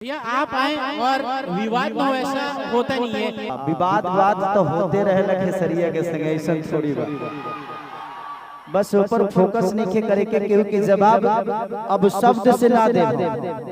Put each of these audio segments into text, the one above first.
भैया आप आए और विवाद तो ऐसा होता नहीं है। विवाद तो होते रहे खेसरिया के संग ऐसा थोड़ी बात। बस ऊपर फोकस नहीं करे के क्योंकि जवाब अब शब्द से ना दे,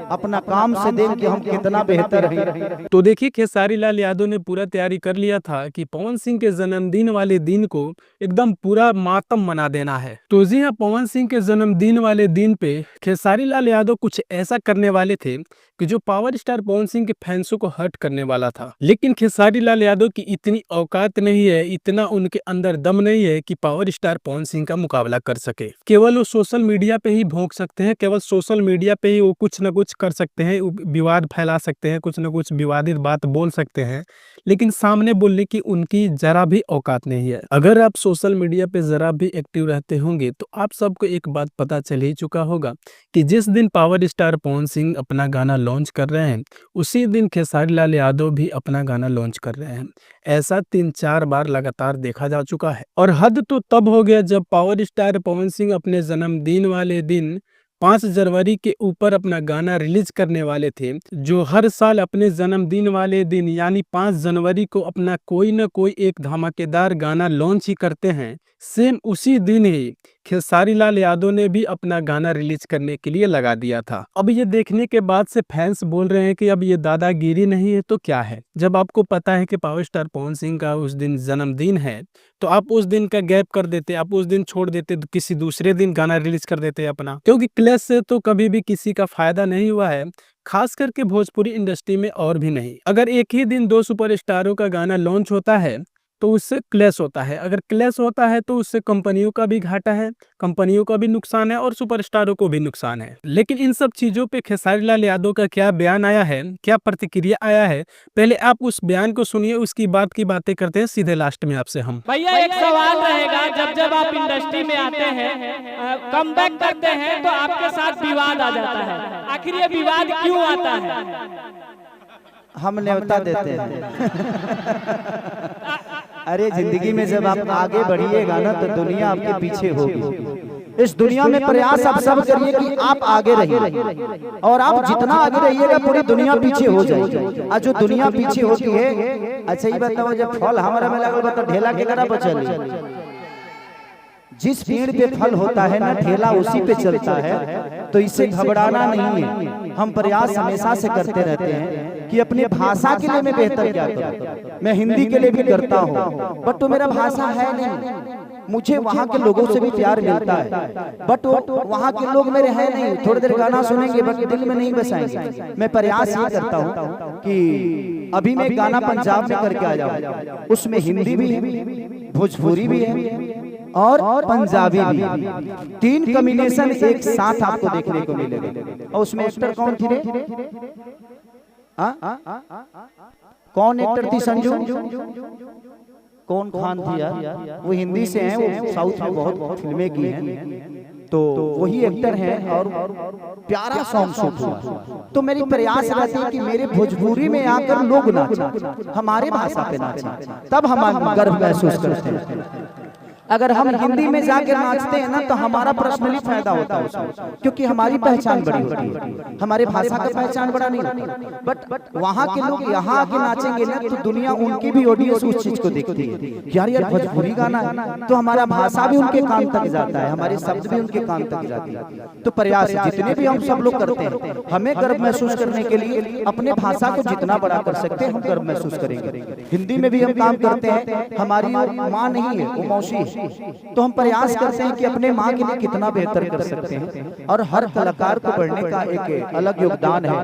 अपना काम से दे कि हम कितना बेहतर हैं। तो देखिए खेसारी लाल यादव ने पूरा तैयारी कर लिया था कि पवन सिंह के जन्मदिन वाले दिन को एकदम पूरा मातम मना देना है। तो जी हाँ, पवन सिंह के जन्मदिन वाले दिन पे खेसारी लाल यादव कुछ ऐसा करने वाले थे कि जो पावर स्टार पवन सिंह के फैंसों को हर्ट करने वाला था। लेकिन खेसारी लाल यादव की इतनी औकात नहीं है, इतना उनके अंदर दम नहीं है कि पावर स्टार पवन सिंह का मुकाबला कर सके। केवल वो सोशल मीडिया पे ही भोंक सकते हैं, केवल सोशल मीडिया पे ही वो कुछ न कुछ कर सकते हैं, विवाद फैला सकते हैं, कुछ न कुछ विवादित बात बोल सकते हैं, लेकिन सामने बोलने की उनकी जरा भी औकात नहीं है। अगर आप सोशल मीडिया पे जरा भी एक्टिव रहते होंगे तो आप सबको एक बात पता चल ही चुका होगा कि जिस दिन पावर स्टार पवन सिंह अपना गाना लॉन्च कर रहे हैं, उसी दिन खेसारी लाल यादव भी अपना गाना लॉन्च कर रहे हैं। ऐसा 3-4 बार लगातार देखा जा चुका है। और हद तो तब हो गया जब पावर स्टार पवन सिंह अपने जन्मदिन वाले दिन 5 जनवरी के ऊपर अपना गाना रिलीज करने वाले थे। जो हर साल अपने जन्मदिन वाले दिन यानी 5 जनवरी को अपना कोई न कोई एक धमाकेदार गाना लॉन्च ही करते हैं, सेम उसी दिन ही खेसारी लाल यादव ने भी अपना गाना रिलीज करने के लिए लगा दिया था। अब ये देखने के बाद से फैंस बोल रहे हैं कि अब ये दादागिरी नहीं है तो क्या है। जब आपको पता है कि पावर स्टार पवन सिंह का उस दिन जन्मदिन है तो आप उस दिन का गैप कर देते, आप उस दिन छोड़ देते, तो किसी दूसरे दिन गाना रिलीज कर देते अपना। क्योंकि क्लैश से तो कभी भी किसी का फायदा नहीं हुआ है, खास करके भोजपुरी इंडस्ट्री में और भी नहीं। अगर एक ही दिन 2 सुपरस्टारों का गाना लॉन्च होता है तो उससे क्लैश होता है, अगर क्लैश होता है तो उससे कंपनियों का भी घाटा है, कंपनियों का भी नुकसान है और सुपरस्टारों को भी नुकसान है। लेकिन इन सब चीजों पे खेसारी लाल यादव का क्या बयान आया है, क्या प्रतिक्रिया आया है, पहले आप उस बयान को सुनिए, उसकी बात की बातें करते हैं सीधे लास्ट में आपसे हम। भैया एक सवाल रहेगा, जब जब आप इंडस्ट्री में आते हैं, कम बैक करते हैं तो आपके साथ विवाद आ जाता है। आखिर ये विवाद क्यों आता है? हम न्योता देते हैं। अरे जिंदगी में जब आप आगे बढ़िएगा ना तो दुनिया आपके पीछे होगी। इस दुनिया में प्रयास आप सब करिए कि आप आगे रहिए, और आप जितना आगे रहिएगा पूरी दुनिया पीछे हो जाएगी। और जो दुनिया पीछे होती है, अच्छा ये बताओ, जब फल हमारा में लगल तो ढेला के करा बचल। जिस पेड़ पे फल होता है ना, ठेला उसी पे चलता है। तो इसे घबराना नहीं है। हम प्रयास हमेशा से करते रहते हैं कि अपने भाषा के लिए मैं बेहतर क्या करूं। मैं हिंदी के लिए भी करता हूं, बट तो मेरा भाषा है नहीं। मुझे वहाँ के लोगों से भी प्यार मिलता है, बट वहाँ के लोग मेरे हैं नहीं। थोड़ी देर गाना सुनेंगे बट दिल में नहीं बसाएंगे। मैं प्रयास ये करता हूँ कि अभी मैं गाना पंजाब में करके आ जाऊँ, उसमें हिंदी भी है, भोजपुरी भी है और पंजाबी भी। 3 कॉम्बिनेशन एक साथ आपको देखने को मिलेगा। और उसमें एक्टर कौन थी रे? कौन एक्टर थी? संजू कौन खान थी यार? वो हिंदी से हैं, वो साउथ में बहुत फिल्में की हैं, तो वही एक्टर हैं। और प्यारा सॉन्ग शूट हुआ। तो मेरी प्रयास रहती है कि मेरे भोजपुरी में आकर लोग नाचें, हमारे भाषा पे नाचें, तब हम गर्व महसूस करते हैं। अगर हम हिंदी में जाकर नाचते हैं ना तो हमारा पर्सनली फायदा होता है उसमें, क्योंकि हमारी पहचान बड़ी होती है, हमारे भाषा का पहचान बड़ा नहीं होता। बट वहाँ के लोग यहाँ आके नाचेंगे ना तो दुनिया, उनकी भी ऑडियंस उस चीज को देखती है, यार यार भोजपुरी गाना है, तो हमारा भाषा भी उनके कान तक जाता है, हमारे शब्द भी उनके कान तक जाते हैं। तो प्रयास जितने भी हम सब लोग करते हैं, हमें गर्व महसूस करने के लिए अपने भाषा को जितना बड़ा कर सकते हैं हम गर्व महसूस करेंगे। हिंदी में भी हम काम करते हैं, हमारी माँ नहीं है, वो मौसी है। तो हम प्रयास करते हैं कि अपने माँ के लिए कितना बेहतर कर सकते हैं। और हर कलाकार को बढ़ने का एक अलग योगदान है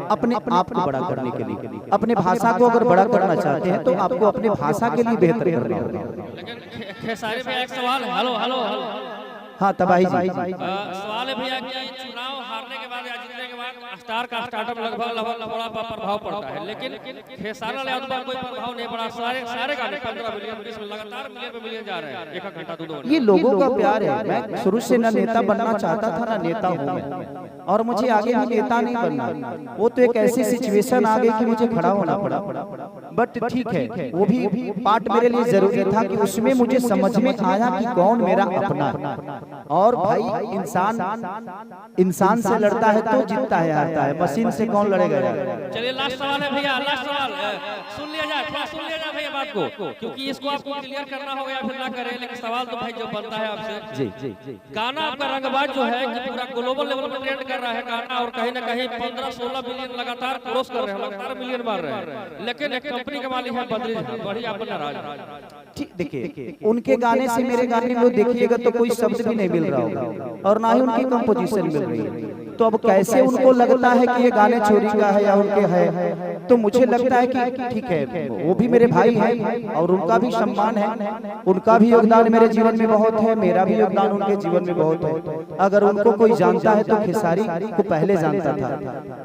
अपने आप को बड़ा करने के लिए। अपने भाषा को अगर बड़ा करना चाहते हैं तो आपको अपने भाषा के लिए बेहतर करना होगा। खेसारी भैया एक सवाल है। हेलो हेलो हाँ तबाही जी, सवाल है भैया कि चुनाव हारने के बाद या जीतने के बाद स्टार का स्टार्टअप लगभग बड़ा प्रभाव पड़ता है, लेकिन खेसारी लाल यादव पर कोई प्रभाव नहीं पड़ा। सारे गाने 15 मिलियन 20 में लगातार मिलियन पे मिलियन जा रहे हैं, एक घंटा 2 ये लोगों का प्यार है। मैं शुरू से ना नेता बनना चाहता था ना नेता हूँ मैं, और मुझे आगे भी नेता नहीं बनना। वो तो एक ऐसी सिचुएशन आ गई कि मुझे खड़ा होना पड़ा। बट ठीक है, वो भी पार्ट मेरे लिए जरूरी था कि उसमें मुझे समझ में आया कि कौन मेरा अपना। और भाई इंसान से लड़ता है तो जीतता है, रहता है, मशीन से कौन लड़ेगा यार। चलिए लास्ट सवाल है भैया, लास्ट सवाल सुन लिया जाए, थोड़ा सुन लिया जाए भैया बात को, क्योंकि इसको आपको क्लियर करना होगा या फिर ना करें, लेकिन सवाल तो भाई जो बनता है आपसे। जी जी जी। गाना आपका रंगबाज जो है कि पूरा ग्लोबल लेवल पर ट्रेंड कर रहा है गाना, और कहीं ना कहीं 15-16 मिलियन लगातार क्रॉस कर रहे हैं, लगातार मिलियन मार रहे हैं, लेकिन एक कंपनी के मालिक है बद्री झा, बड़ी आप नाराज। ठीक, देखिए उनके गाने से मेरे गाने में देखिएगा तो कोई शब्द भी नहीं मिल रहा होगा और ना ही उनकी कंपोजिशन मिल रही है, तो अब कैसे उनको लगता है कि ये गाने चोरी का है या उनके है। तो मुझे लगता है कि ठीक है, वो भी मेरे भाई हैं और उनका भी सम्मान है, उनका भी योगदान मेरे जीवन में बहुत है, मेरा भी योगदान उनके जीवन में बहुत है। अगर उनको कोई जानता है तो खेसारी को पहले जानता था,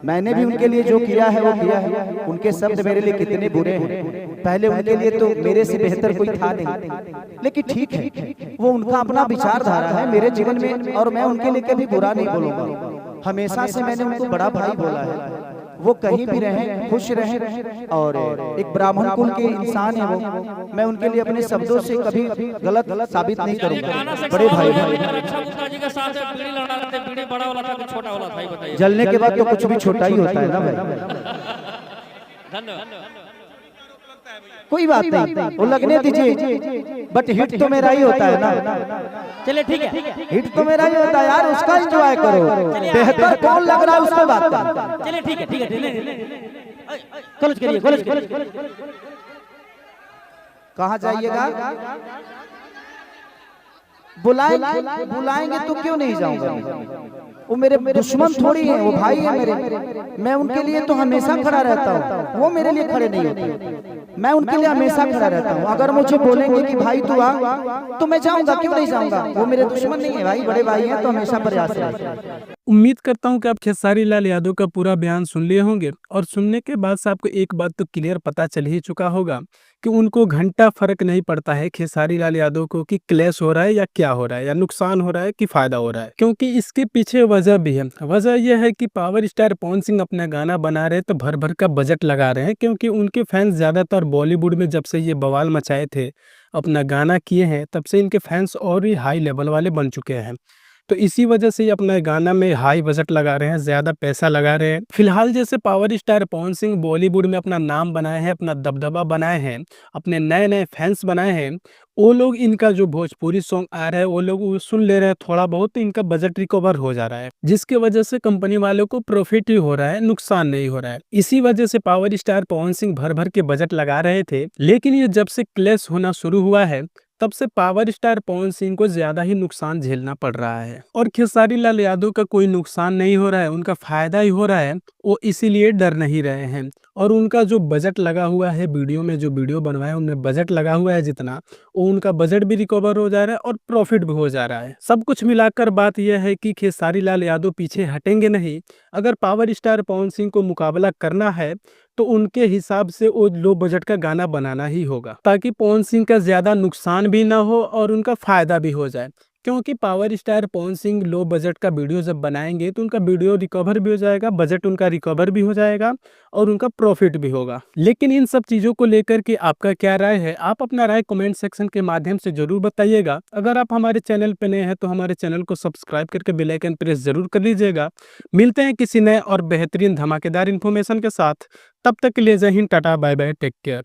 मैंने भी उनके लिए जो किया है वो किया है। उनके शब्द मेरे लिए कितने बुरे हैं, पहले उनके लिए तो मेरे से बेहतर कोई था नहीं, लेकिन ठीक है वो उनका अपना विचारधारा है मेरे जीवन में, और मैं उनके लिए कभी बुरा नहीं बोलूंगा। हमेशा से मैंने उनको बड़ा भाई बोला है, वो कहीं भी रहें खुश रहें, और एक ब्राह्मण कुल के इंसान है वो, मैं उनके लिए अपने शब्दों से कभी गलत साबित नहीं करूंगा। बड़े भाई जलने के बाद तो कुछ भी छोटा ही होता है ना भाई, कोई बात नहीं, वो लगने दीजिए, बट हिट तो मेरा ही होता है ना। चलिए ठीक है, हिट तो मेरा ही होता है यार, उसका एंजॉय करो, बेहतर कौन लग रहा है उसको बात कर। चलिए ठीक है, ठीक है, कॉलेज करिए, कॉलेज कहाँ जाइएगा, बुलाएंगे तो क्यों नहीं जाऊंगा। वो मेरे दुश्मन थोड़ी है, वो भाई है मेरे, मैं उनके लिए तो हमेशा खड़ा रहता हूँ, वो मेरे लिए खड़े नहीं होते, मैं उनके लिए हमेशा खड़ा रहता हूँ। अगर मुझे बोलेंगे कि भाई तू आ तो मैं जाऊंगा, क्यों नहीं जाऊंगा, वो मेरे दुश्मन नहीं है भाई, बड़े भाई हैं तो हमेशा प्रयास रहेगा। उम्मीद करता हूं कि आप खेसारी लाल यादव का पूरा बयान सुन लिए होंगे, और सुनने के बाद से आपको एक बात तो क्लियर पता चल ही चुका होगा कि उनको घंटा फर्क नहीं पड़ता है खेसारी लाल यादव को कि क्लैश हो रहा है या क्या हो रहा है, या नुकसान हो रहा है कि फायदा हो रहा है। क्योंकि इसके पीछे वजह भी है, वजह यह है कि पावर स्टार पवन सिंह अपना गाना बना रहे तो भर भर का बजट लगा रहे हैं, क्योंकि उनके फैंस ज्यादातर बॉलीवुड में जब से ये बवाल मचाए थे, अपना गाना किए हैं, तब से इनके फैंस और भी हाई लेवल वाले बन चुके हैं। तो इसी वजह से ये अपना गाना में हाई बजट लगा रहे हैं, ज़्यादा पैसा लगा रहे हैं। फिलहाल जैसे पावर स्टार पवन सिंह बॉलीवुड में अपना नाम बनाए हैं, अपना दबदबा बनाए हैं, अपने नए नए फैंस बनाए हैं, वो लोग इनका जो भोजपुरी सॉन्ग आ रहा है वो लोग वो सुन ले रहे हैं, थोड़ा बहुत तो इनका बजट रिकवर हो जा रहा है, जिसकी वजह से कंपनी वालों को प्रॉफिट ही हो रहा है, नुकसान नहीं हो रहा है। इसी वजह से पावर स्टार पवन सिंह भर भर के बजट लगा रहे थे, लेकिन ये जब से क्लैश होना शुरू हुआ है तब से पावर स्टार पवन सिंह को ज्यादा ही नुकसान झेलना पड़ रहा है। और खेसारी लाल यादव का कोई नुकसान नहीं हो रहा है, उनका फायदा ही हो रहा है, वो इसीलिए डर नहीं रहे हैं। और उनका जो बजट लगा हुआ है, वीडियो में जो वीडियो बनवाया उनमें बजट लगा हुआ है जितना, वो उनका बजट भी रिकवर हो जा रहा है और प्रॉफिट भी हो जा रहा है। सब कुछ मिलाकर बात यह है कि खेसारी लाल यादव पीछे हटेंगे नहीं। अगर पावर स्टार पवन सिंह को मुकाबला करना है तो उनके हिसाब से वो लो बजट का गाना बनाना ही होगा, ताकि पवन सिंह का ज्यादा नुकसान भी ना हो और उनका फायदा भी हो जाए। क्योंकि power star Pawan Singh low budget का वीडियो जब बनाएंगे तो उनका वीडियो रिकवर भी हो जाएगा, बजट उनका रिकवर भी हो जाएगा और उनका प्रॉफिट भी होगा। लेकिन इन सब चीज़ों को लेकर के आपका क्या राय है, आप अपना राय कमेंट सेक्शन के माध्यम से जरूर बताइएगा। अगर आप हमारे चैनल पर नए हैं तो हमारे चैनल को सब्सक्राइब करके बेल आइकन प्रेस जरूर कर लीजिएगा। मिलते हैं किसी नए और बेहतरीन धमाकेदार इन्फॉर्मेशन के साथ, तब तक के लिए जय Hind, tata, bye bye, take care.